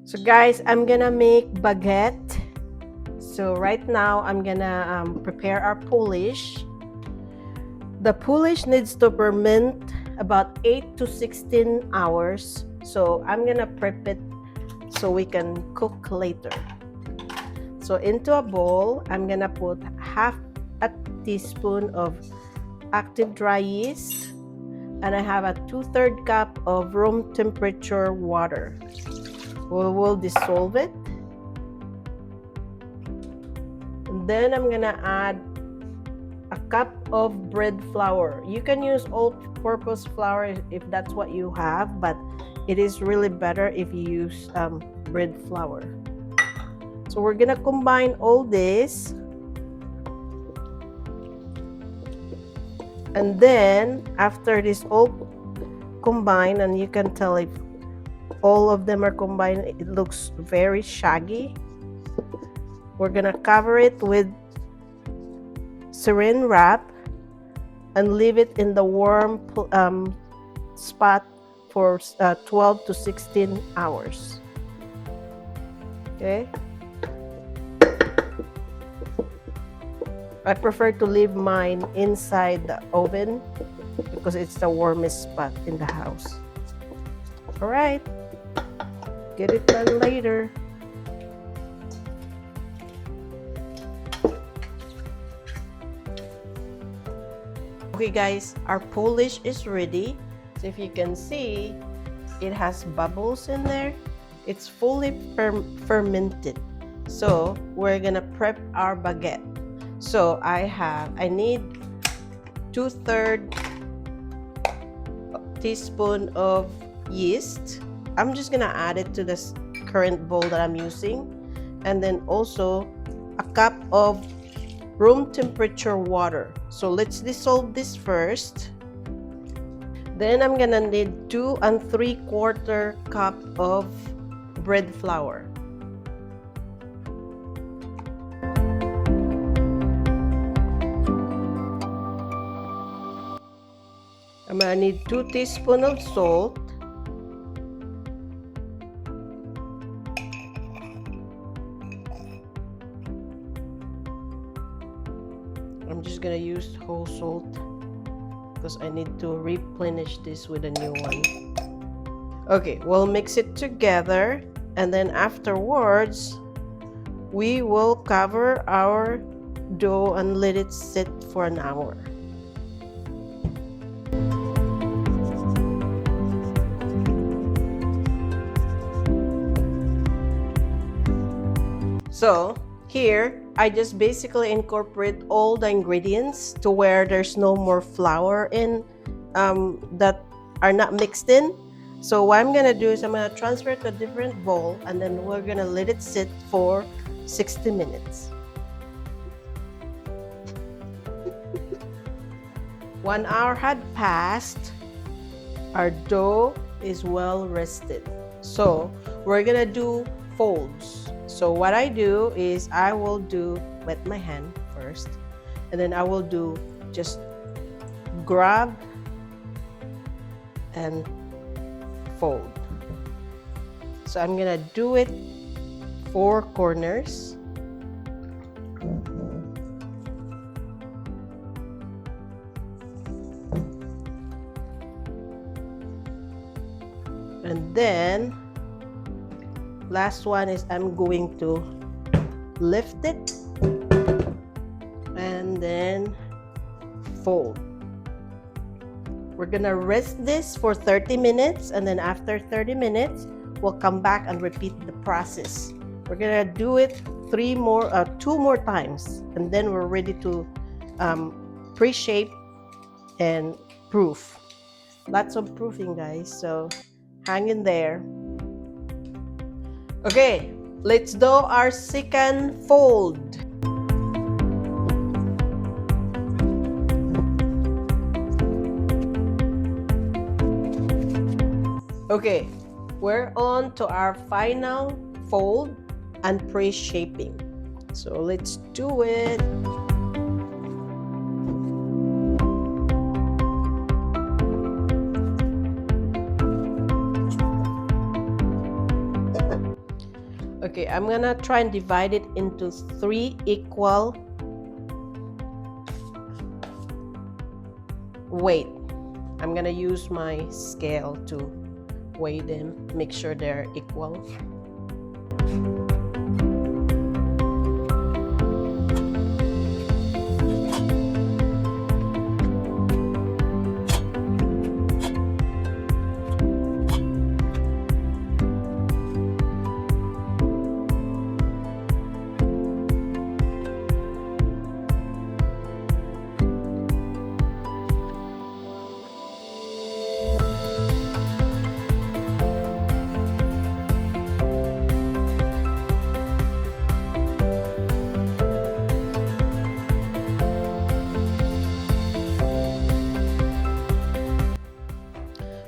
So guys, I'm gonna make baguette. So right now I'm gonna prepare our poolish. The poolish needs to ferment about 8 to 16 hours. So I'm gonna prep it so we can cook later. So into a bowl, I'm gonna put half a teaspoon of active dry yeast, and I have a 2/3 cup of room temperature water. We will dissolve it. And then I'm gonna add a cup of bread flour. You can use all-purpose flour if that's what you have, but it is really better if you use bread flour. So we're gonna combine all this, and then after this all combined, and you can tell if all of them are combined, it looks very shaggy. We're gonna cover it with saran wrap and leave it in the warm spot for 12 to 16 hours. Okay. I prefer to leave mine inside the oven because it's the warmest spot in the house. All right. Get it done later. Okay guys, our poolish is ready. So if you can see, it has bubbles in there. It's fully fermented. So we're gonna prep our baguette. So I need 2/3 teaspoon of yeast. I'm just gonna add it to this current bowl that I'm using, and then also a cup of room temperature water. So let's dissolve this first. Then I'm gonna need 2 3/4 cup of bread flour. I'm gonna need 2 teaspoons of salt. I'm just gonna use whole salt because I need to replenish this with a new one. Okay, we'll mix it together, and then afterwards we will cover our dough and let it sit for an hour. So here, I just basically incorporate all the ingredients to where there's no more flour in that are not mixed in. So what I'm gonna do is I'm gonna transfer it to a different bowl, and then we're gonna let it sit for 60 minutes. 1 hour had passed. Our dough is well rested. So we're gonna do folds. So what I do is I will wet my hand first, and then I will just grab and fold. So I'm gonna do it 4 corners. And then last one is I'm going to lift it and then fold. We're gonna rest this for 30 minutes, and then after 30 minutes we'll come back and repeat the process. We're gonna do it 2 more times, and then we're ready to pre-shape and proof. Lots of proofing, guys, so hang in there. Okay, let's do our second fold. Okay, we're on to our final fold and pre-shaping. So let's do it. Okay, I'm gonna try and divide it into 3 equal weight. I'm gonna use my scale to weigh them, make sure they're equal.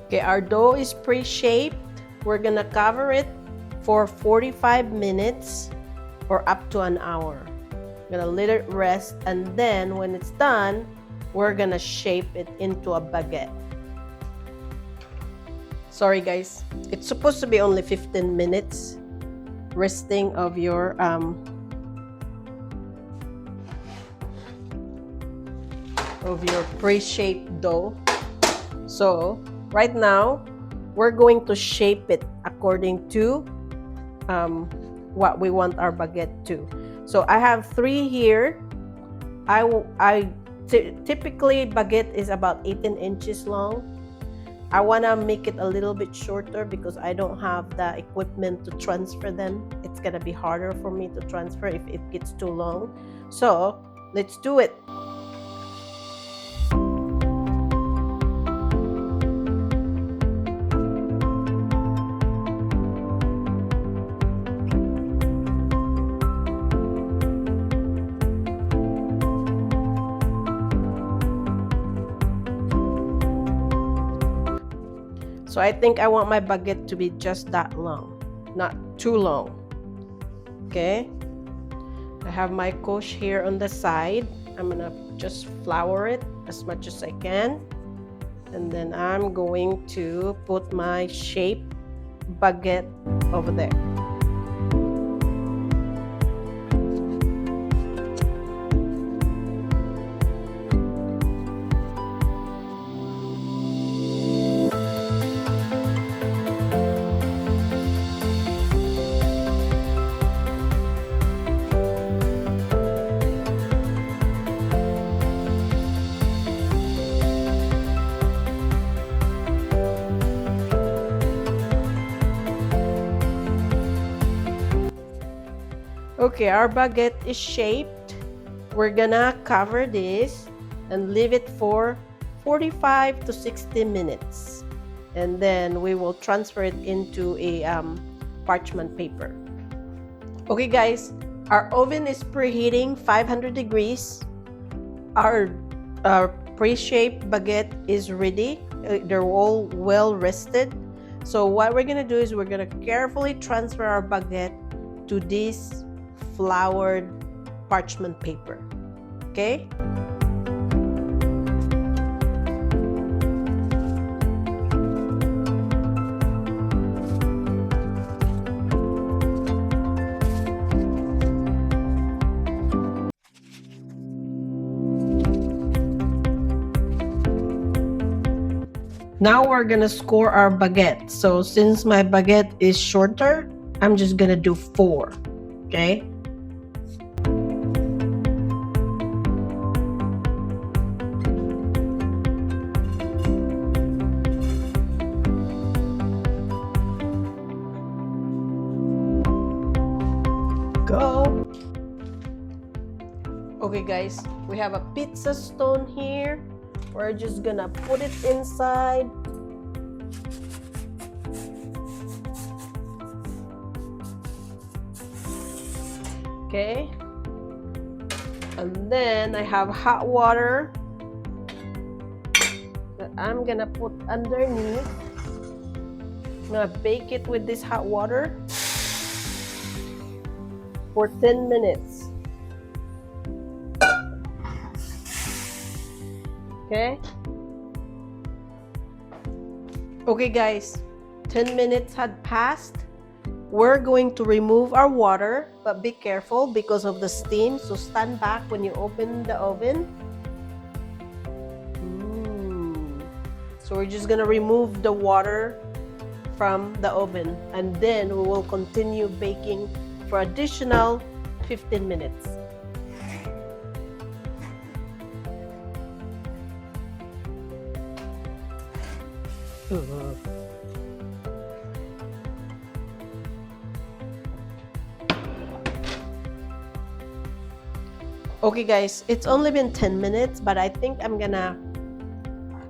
Okay, our dough is pre-shaped. We're gonna cover it for 45 minutes or up to an hour. We're gonna let it rest, and then when it's done, we're gonna shape it into a baguette. Sorry guys, it's supposed to be only 15 minutes resting of your pre-shaped dough. So right now, we're going to shape it according to what we want our baguette to. So I have 3 here. Typically baguette is about 18 inches long. I want to make it a little bit shorter because I don't have the equipment to transfer them. It's gonna be harder for me to transfer if it gets too long. So let's do it. So I think I want my baguette to be just that long, not too long. Okay, I have my coche here on the side. I'm gonna just flour it as much as I can, and then I'm going to put my shaped baguette over there. Okay, our baguette is shaped. We're gonna cover this and leave it for 45 to 60 minutes. And then we will transfer it into a parchment paper. Okay guys, our oven is preheating 500 degrees. Our pre-shaped baguette is ready. They're all well rested. So what we're gonna do is we're gonna carefully transfer our baguette to this floured parchment paper. Okay? Now we're gonna score our baguette. So since my baguette is shorter, I'm just gonna do 4. Okay? Go. Okay guys, we have a pizza stone here. We're just gonna put it inside. Okay, and then I have hot water that I'm gonna put underneath. I'm gonna bake it with this hot water for 10 minutes. Okay. Okay guys, 10 minutes had passed. we're going to remove our water, but be careful because of the steam. So stand back when you open the oven. So we're just gonna remove the water from the oven, and then we will continue baking for additional 15 minutes. Okay guys, it's only been 10 minutes, but I think I'm gonna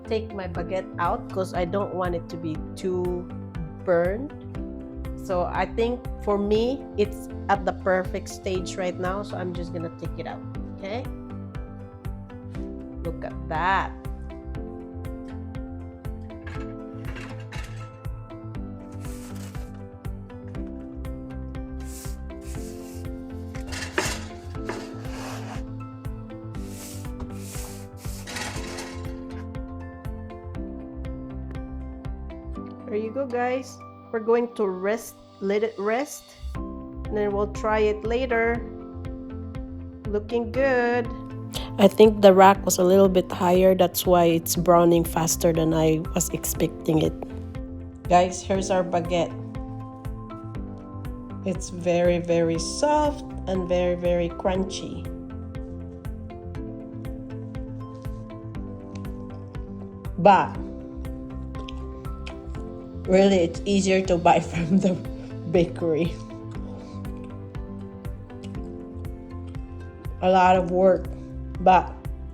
take my baguette out because I don't want it to be too burned. So I think for me, it's at the perfect stage right now, so I'm just gonna take it out, okay? Look at that. There you go guys. We're going to let it rest, and then we'll try it later. Looking good. I think the rack was a little bit higher, that's why it's browning faster than I was expecting it. Guys, here's our baguette. It's very, very soft and very, very crunchy. But really, it's easier to buy from the bakery. A lot of work, but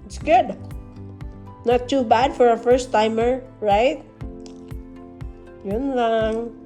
it's good. Not too bad for a first timer, right? Yun lang.